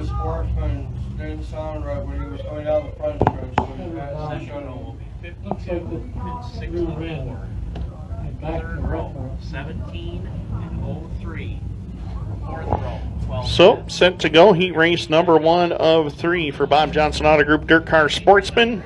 the Sportsman didn't sound right when he was going down the front stretch, so he passed the shuttle. Will be 52 and 64. Third row, 17 and 03. Fourth row, 12. So, set to go. Heat race number 1 of 3 for Bob Johnson Auto Group Dirtcar Sportsman.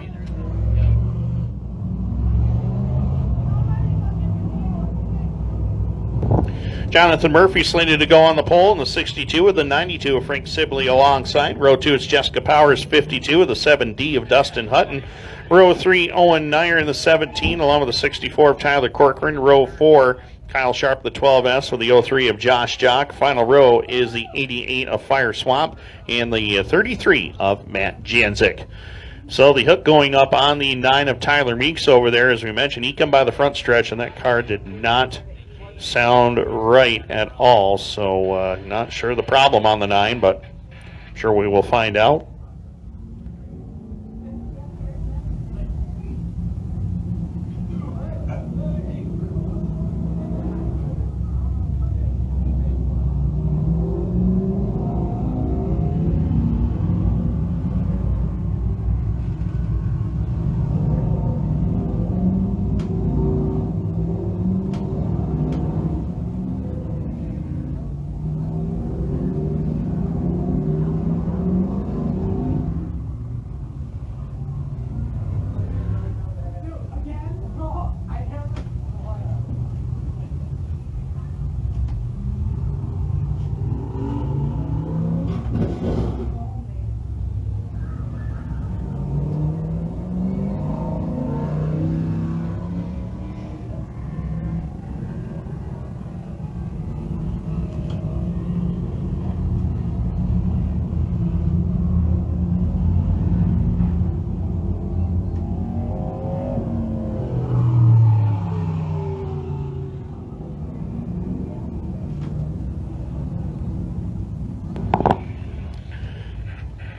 Jonathan Murphy slated to go on the pole in the 62 with the 92 of Frank Sibley alongside. Row 2, it's Jessica Powers, 52 with the 7D of Dustin Hutton. Row 3, Owen Nyer in the 17 along with the 64 of Tyler Corcoran. Row 4, Kyle Sharp, the 12S with the 03 of Josh Jock. Final row is the 88 of Fire Swamp and the 33 of Matt Janzik. So the hook going up on the 9 of Tyler Meeks over there. As we mentioned, he come by the front stretch and that car did not sound right at all. So not sure the problem on the 9, but I'm sure we will find out.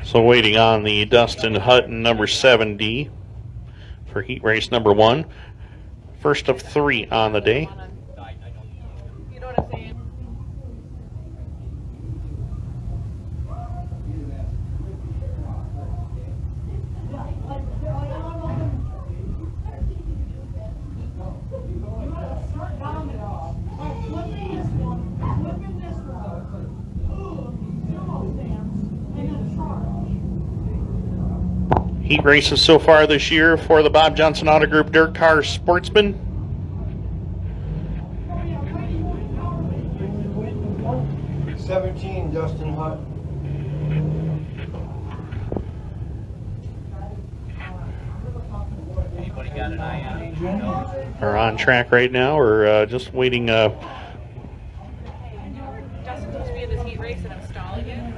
So waiting on the Dustin Hutton number 7D for heat race number 1. First of 3 on the day. You know what I'm saying? Heat races so far this year for the Bob Johnson Auto Group Dirtcar Sportsman. It's 17, Dustin Hutt. Anybody got an eye on it? Are on track right now. We're just waiting Justin's supposed to be in this heat race and I'm stalling it.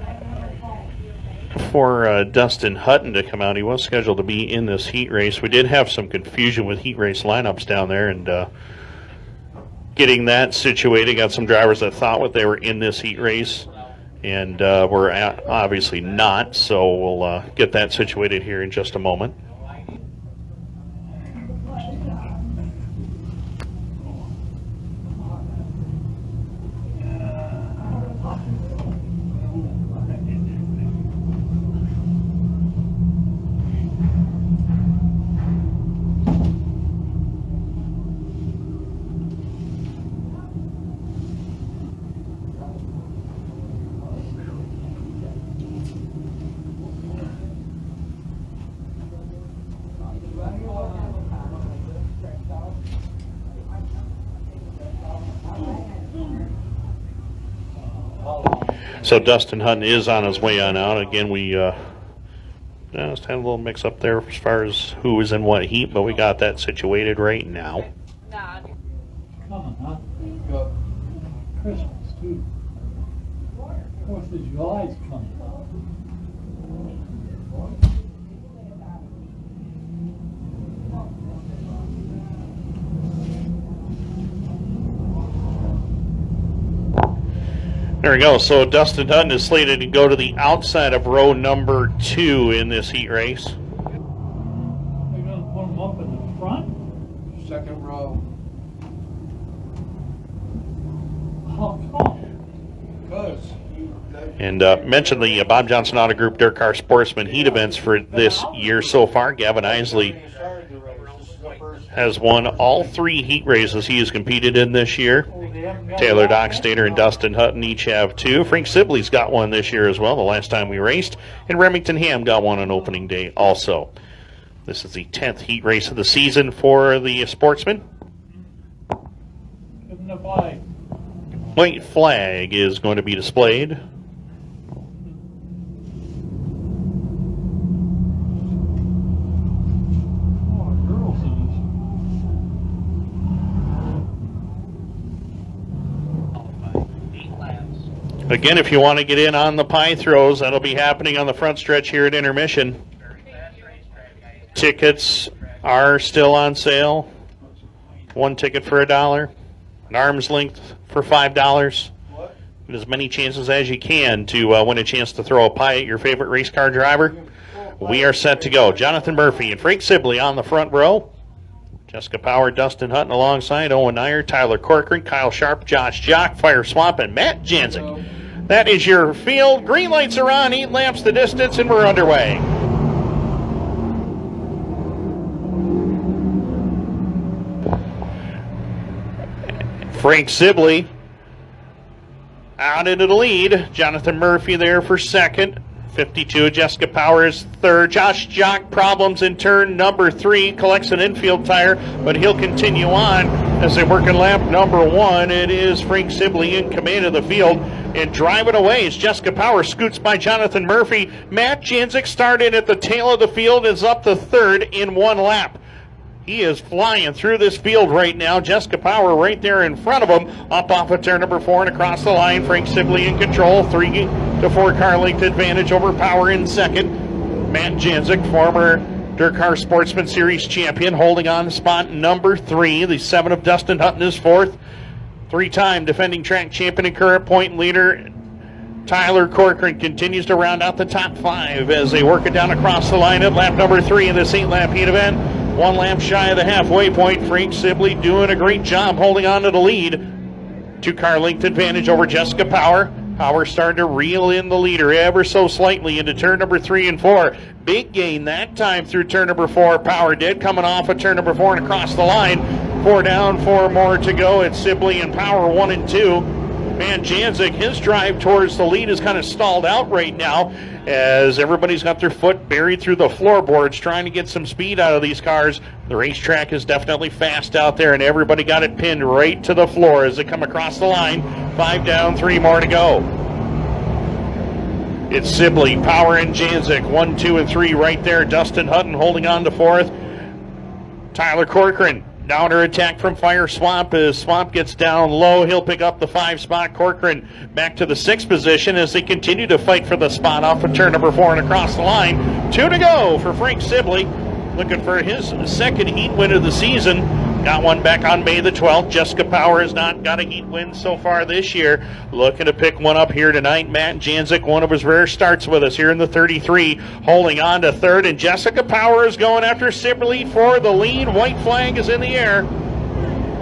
for Dustin Hutton to come out. He was scheduled to be in this heat race. We did have some confusion with heat race lineups down there, and getting that situated. Got some drivers that thought what they were in this heat race, and were obviously not. So we'll get that situated here in just a moment. So Dustin Hutton is on his way on out. Again, we just had a little mix up there as far as who was in what heat, but we got that situated right now. Nah. Coming, huh? Go. Christmas, too. 4th of July's coming. There we go. So Dustin Hutton is slated to go to the outside of row number 2 in this heat race. They're gonna put them up in the front? Second row. How come? Because And mention the Bob Johnson Auto Group Dirtcar Sportsman heat events for this year so far. Gavin Isley has won all 3 heat races he has competed in this year. Taylor Dockstader and Dustin Hutton each have 2. Frank Sibley's got one this year as well, the last time we raced. And Remington Ham got one on opening day also. This is the 10th heat race of the season for the Sportsman. Give them the flag. White flag is going to be displayed. Again, if you want to get in on the pie throws, that'll be happening on the front stretch here at intermission. Tickets are still on sale. 1 ticket for $1. An arm's length for $5. Get as many chances as you can to win a chance to throw a pie at your favorite race car driver. We are set to go. Jonathan Murphy and Frank Sibley on the front row. Jessica Power, Dustin Hutton alongside Owen Nyer, Tyler Corcoran, Kyle Sharp, Josh Jock, Fire Swamp, and Matt Janzik. That is your field. Green lights are on, 8 laps the distance, and we're underway. Frank Sibley out into the lead. Jonathan Murphy there for second. 52, Jessica Powers third. Josh Jock problems in turn number 3. Collects an infield tire, but he'll continue on as they work in lap number 1. It is Frank Sibley in command of the field and driving away as Jessica Powers scoots by Jonathan Murphy. Matt Janzik started at the tail of the field, is up to third in 1 lap. He is flying through this field right now. Jessica Power right there in front of him. Up off of turn number 4 and across the line. Frank Sibley in control. 3 to 4 car length advantage over Power in second. Matt Janzik, former Dirtcar Sportsman Series champion, holding on to spot number 3. The 7 of Dustin Hutton is 4th. 3-time defending track champion and current point leader Tyler Corcoran continues to round out the top 5 as they work it down across the line at lap number 3 in this 8-lap heat event. 1 lap shy of the halfway point. Frank Sibley doing a great job holding on to the lead. 2-car length advantage over Jessica Power. Power starting to reel in the leader ever so slightly into turn number 3 and 4. Big gain that time through turn number 4. Power did, coming off of turn number 4 and across the line. 4 down, 4 more to go. It's Sibley and Power 1 and 2. Man, Janzik, his drive towards the lead is kind of stalled out right now as everybody's got their foot buried through the floorboards trying to get some speed out of these cars. The racetrack is definitely fast out there, and everybody got it pinned right to the floor as they come across the line. 5 down, 3 more to go. It's Sibley, Power, and Janzik. 1, 2, and 3 right there. Dustin Hutton holding on to 4th. Tyler Corcoran. Downer attack from Fire Swamp as Swamp gets down low. He'll pick up the 5 spot. Corcoran back to the 6th position as they continue to fight for the spot off of turn number 4 and across the line. 2 to go for Frank Sibley. Looking for his 2nd heat win of the season. Got one back on May the 12th. Jessica Power has not got a heat win so far this year. Looking to pick one up here tonight. Matt Janzik, one of his rare starts with us here in the 33. Holding on to 3rd, and Jessica Power is going after Sibley for the lead. White flag is in the air.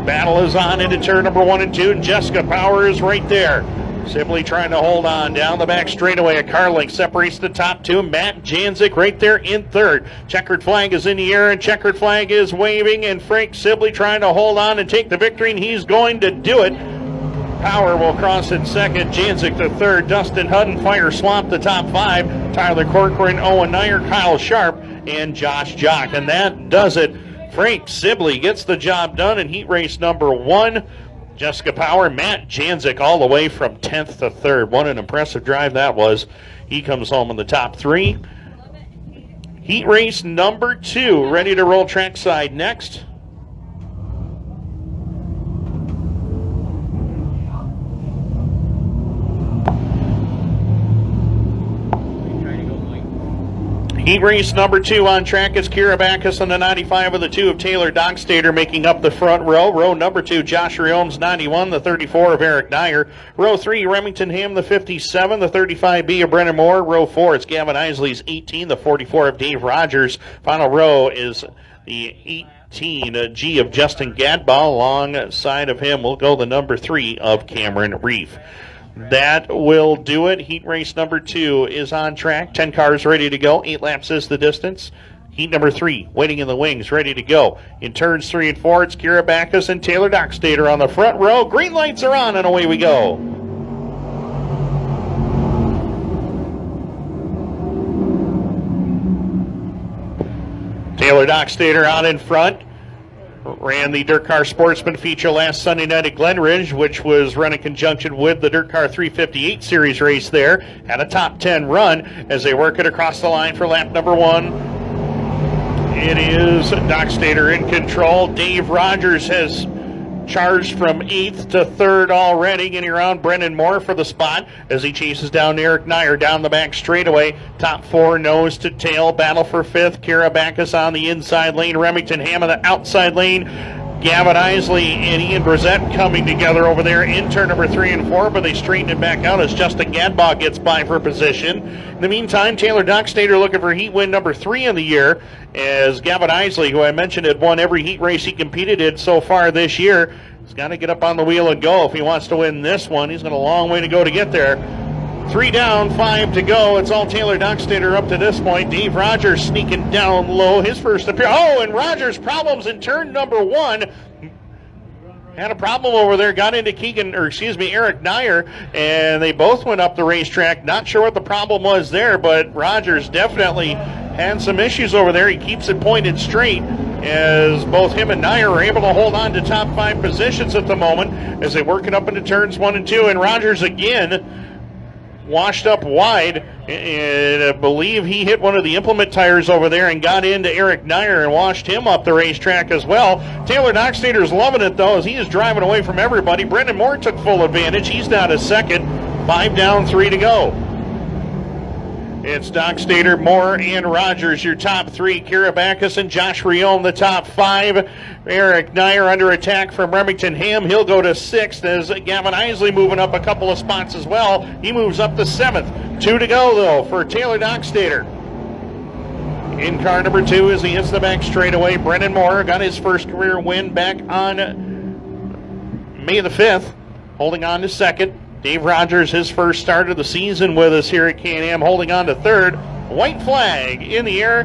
Battle is on into turn number 1 and 2, and Jessica Power is right there. Sibley trying to hold on down the back straightaway. A car length separates the top 2. Matt Janzik right there in 3rd. Checkered flag is in the air, and checkered flag is waving, and Frank Sibley trying to hold on and take the victory, and he's going to do it. Power will cross in 2nd. Janzik the 3rd. Dustin Hutton, Fire Swamp the top 5. Tyler Corcoran, Owen Nyer, Kyle Sharp, and Josh Jock. And that does it. Frank Sibley gets the job done in heat race number 1. Jessica Power, Matt Janzik all the way from 10th to 3rd. What an impressive drive that was. He comes home in the top 3. Heat race number 2, ready to roll trackside next. Heat race number 2 on track is Kira Backus on the 95 of the 2 of Taylor Dockstader making up the front row. Row number 2, Josh Riomes, 91, the 34 of Eric Dyer. Row 3, Remington Ham, the 57, the 35B of Brennan Moore. Row 4, it's Gavin Isley's 18, the 44 of Dave Rogers. Final row is the 18 G of Justin Gadball. Alongside of him will go the number 3 of Cameron Reef. That will do it. Heat race number 2 is on track. 10 cars ready to go. 8 laps is the distance. Heat number 3 waiting in the wings, ready to go. In turns 3 and 4, it's Kira Backus and Taylor Dockstader on the front row. Green lights are on, and away we go. Taylor Dockstader out in front. Ran the Dirtcar Sportsman feature last Sunday night at Glen Ridge, which was run in conjunction with the Dirtcar 358 series race there. Had a top 10 run as they work it across the line for lap number 1. It is Dockstader in control. Dave Rogers has charged from 8th to 3rd already, getting around Brendan Moore for the spot as he chases down Eric Nyer down the back straightaway. Top 4 nose to tail, battle for 5th. Kira Backus on the inside lane, Remington Ham on the outside lane. Gavin Isley and Ian Brissett coming together over there in turn number 3 and 4, but they straighten it back out as Justin Gadbaugh gets by for position. In the meantime, Taylor Dockstader looking for heat win number 3 in the year, as Gavin Isley, who I mentioned had won every heat race he competed in so far this year, has got to get up on the wheel and go if he wants to win this one. He's got a long way to go to get there. 3 down, 5 to go. It's all Taylor Dockstader up to this point. Dave Rogers sneaking down low. His first appearance. Oh, and Rogers problems in turn number 1. Had a problem over there. Got into Eric Nyer, and they both went up the racetrack. Not sure what the problem was there, but Rogers definitely had some issues over there. He keeps it pointed straight as both him and Nyer are able to hold on to top 5 positions at the moment as they work it up into turns 1 and 2. And Rogers again washed up wide, and I believe he hit one of the implement tires over there and got into Eric Nyer and washed him up the racetrack as well. Taylor Dockstader's loving it, though, as he is driving away from everybody. Brendan Moore took full advantage. He's down to 2nd. 5 down, 3 to go. It's Dockstader, Moore, and Rogers, your top 3. Kira Backus and Josh Riome, the top 5. Eric Nyer under attack from Remington Ham. He'll go to 6th as Gavin Isley moving up a couple of spots as well. He moves up to 7th. 2 to go, though, for Taylor Dockstader. In car number 2 as he hits the back straightaway. Brendan Moore got his first career win back on May the 5th, holding on to 2nd. Dave Rogers, his first start of the season with us here at Can-Am, holding on to 3rd. White flag in the air.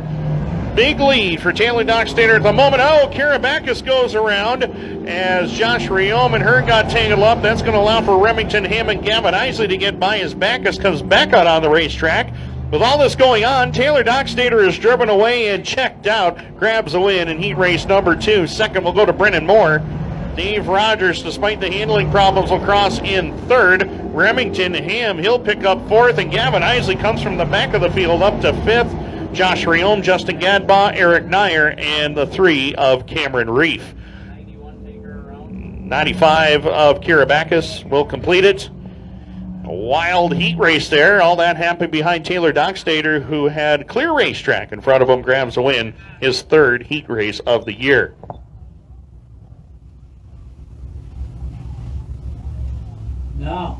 Big lead for Taylor Dockstader at the moment. Oh, Kira Backus goes around as Josh Riome and her got tangled up. That's going to allow for Remington Ham and Gavin Isley to get by as Backus comes back out on the racetrack. With all this going on, Taylor Dockstader is driven away and checked out. Grabs a win in heat race number 2. 2nd will go to Brendan Moore. Dave Rogers, despite the handling problems, will cross in 3rd. Remington Ham, he'll pick up 4th, and Gavin Isley comes from the back of the field up to 5th. Josh Riome, Justin Gadbaugh, Eric Nyer, and the 3 of Cameron Reef. 95 of Kira Backus will complete it. A wild heat race there. All that happened behind Taylor Dockstader, who had clear racetrack in front of him, grabs a win, his 3rd heat race of the year. Now,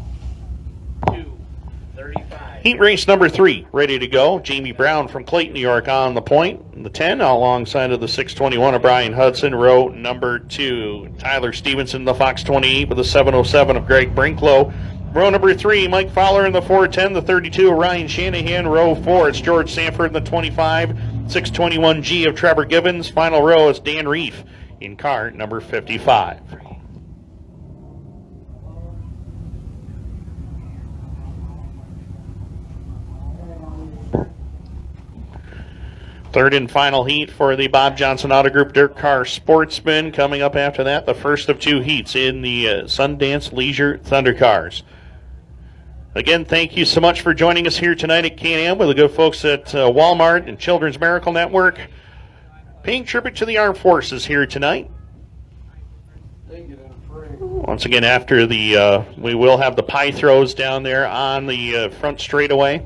2:35. Heat race number 3, ready to go. Jamie Brown from Clayton, New York on the point. The 10 alongside of the 621 of Brian Hudson, row number 2. Tyler Stevenson, the Fox 28 with the 707 of Greg Brinklow. Row number 3, Mike Fowler in the 410, the 32 of Ryan Shanahan. Row 4, it's George Sanford in the 25, 621G of Trevor Gibbons. Final row is Dan Reef in car number 55. Third and final heat for the Bob Johnson Auto Group Dirtcar Sportsman. Coming up after that, the first of 2 heats in the Sundance Leisure Thundercars. Again, thank you so much for joining us here tonight at Can-Am with the good folks at Walmart and Children's Miracle Network. Paying tribute to the armed forces here tonight. Once again, after the, we will have the pie throws down there on the front straightaway.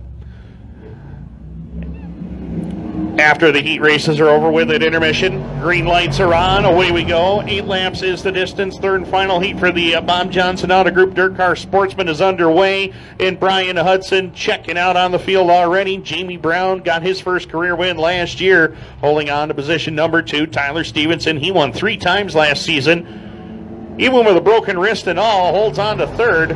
After the heat races are over with at intermission, green lights are on, away we go. 8 laps is the distance. Third and final heat for the Bob Johnson Auto Group Dirtcar Sportsman is underway. And Brian Hudson checking out on the field already. Jamie Brown got his first career win last year, holding on to position number 2. Tyler Stevenson, he won 3 times last season. Even with a broken wrist and all, holds on to 3rd.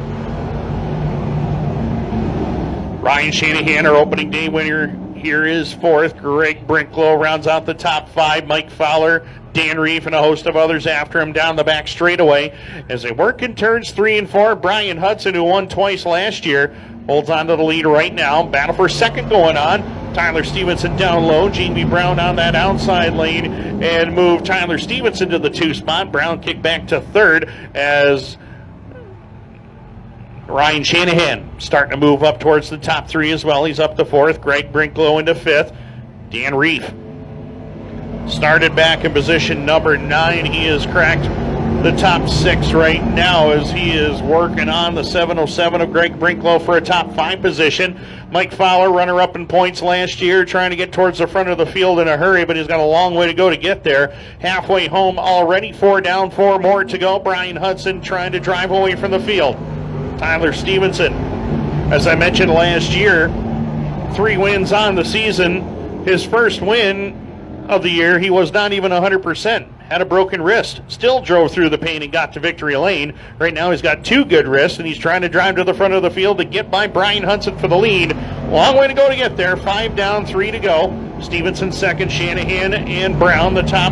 Ryan Shanahan, our opening day winner, here is fourth. Greg Brinklow rounds out the top five. Mike Fowler, Dan Reef, and a host of others after him down the back straightaway. As they work in turns 3 and 4, Brian Hudson, who won twice last year, holds on to the lead right now. Battle for second going on. Tyler Stevenson down low. Jamie Brown on that outside lane and move Tyler Stevenson to the 2 spot. Brown kicked back to third as Ryan Shanahan starting to move up towards the top 3 as well. He's up to 4th. Greg Brinklow into 5th. Dan Reef started back in position number 9. He has cracked the top 6 right now as he is working on the 707 of Greg Brinklow for a top 5 position. Mike Fowler, runner-up in points last year, trying to get towards the front of the field in a hurry, but he's got a long way to go to get there. Halfway home already, 4 down, 4 more to go. Brian Hudson trying to drive away from the field. Tyler Stevenson, as I mentioned last year, 3 wins on the season. His first win of the year, he was not even 100%. Had a broken wrist. Still drove through the pain and got to victory lane. Right now he's got 2 good wrists, and he's trying to drive to the front of the field to get by Brian Hudson for the lead. Long way to go to get there. 5 down, 3 to go. Stevenson second, Shanahan and Brown the top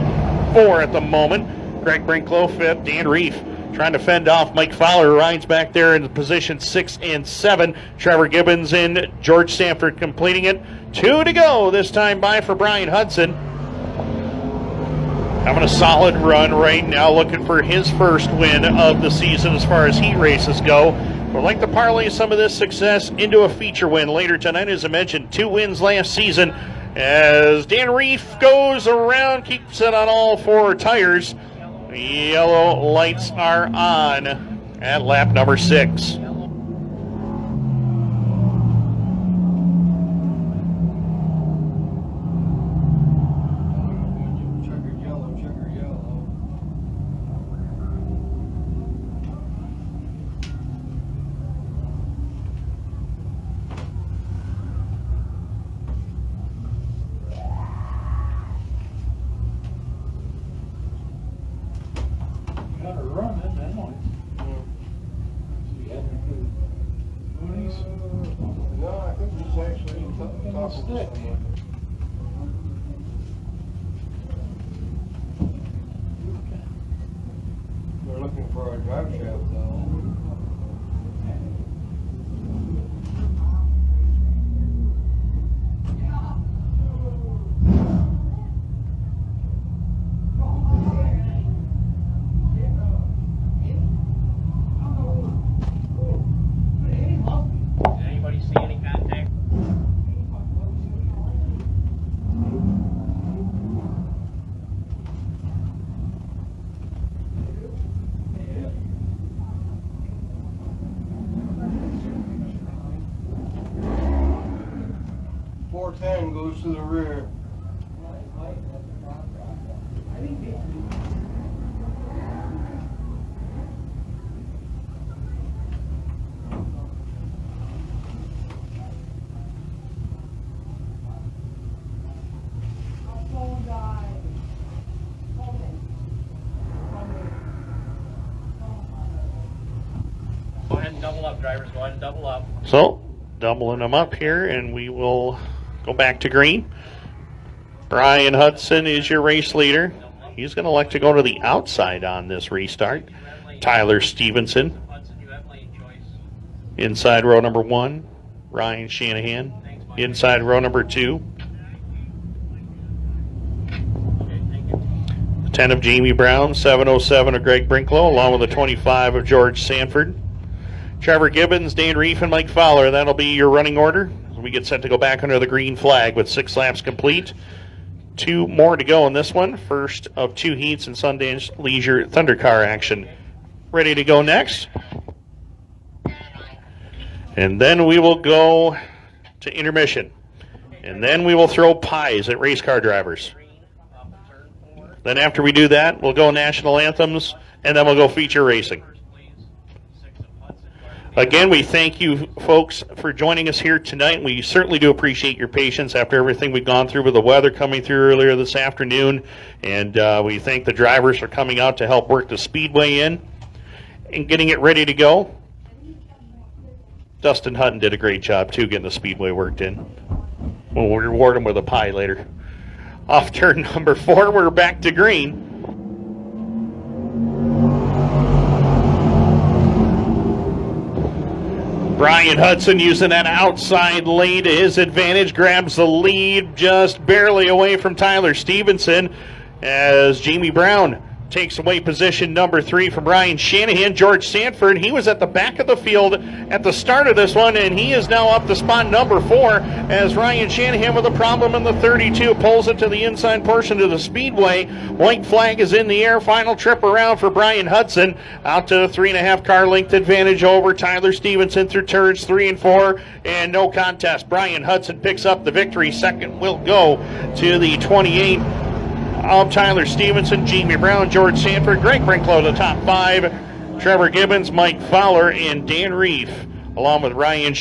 4 at the moment. Greg Brinklow 5th, Dan Reef trying to fend off Mike Fowler, who rides back there in position 6 and 7. Trevor Gibbons and George Sanford completing it. 2 to go this time by for Brian Hudson. Having a solid run right now, looking for his first win of the season as far as heat races go. We'd like to parlay some of this success into a feature win later tonight. As I mentioned, 2 wins last season as Dan Reef goes around, keeps it on all 4 tires. The yellow lights are on at lap number 6. They're looking for a drive shaft though. Did anybody see any contact? Goes to the rear. Go ahead and double up, drivers. Go ahead and double up. So, doubling them up here, and we will go back to green. Brian Hudson is your race leader. He's going to elect to go to the outside on this restart. Tyler Stevenson, inside row number 1. Ryan Shanahan, inside row number 2. The 10 of Jamie Brown, 707 of Greg Brinklow, along with the 25 of George Sanford. Trevor Gibbons, Dan Reef, and Mike Fowler. That'll be your running order. We get set to go back under the green flag with 6 laps complete. 2 more to go in this one. First of 2 heats in Sundance Leisure Thundercar action. Ready to go next. And then we will go to intermission. And then we will throw pies at race car drivers. Then after we do that, we'll go national anthems, and then we'll go feature racing. Again, we thank you folks for joining us here tonight. We certainly do appreciate your patience after everything we've gone through with the weather coming through earlier this afternoon. And we thank the drivers for coming out to help work the Speedway in and getting it ready to go. Dustin Hutton did a great job, too, getting the Speedway worked in. We'll reward him with a pie later. Off turn number 4, we're back to green. Brian Hudson using that outside lane to his advantage, grabs the lead just barely away from Tyler Stevenson as Jamie Brown takes away position number 3 from Ryan Shanahan. George Sanford, he was at the back of the field at the start of this one, and he is now up to spot number 4 as Ryan Shanahan with a problem in the 32 pulls it to the inside portion of the Speedway. White flag is in the air. Final trip around for Brian Hudson. Out to a 3.5 car length advantage over Tyler Stevenson through turns 3 and 4, and no contest. Brian Hudson picks up the victory. Second will go to the 28 of Tyler Stevenson, Jamie Brown, George Sanford, Greg Brinklow, the top 5, Trevor Gibbons, Mike Fowler, and Dan Reef, along with Ryan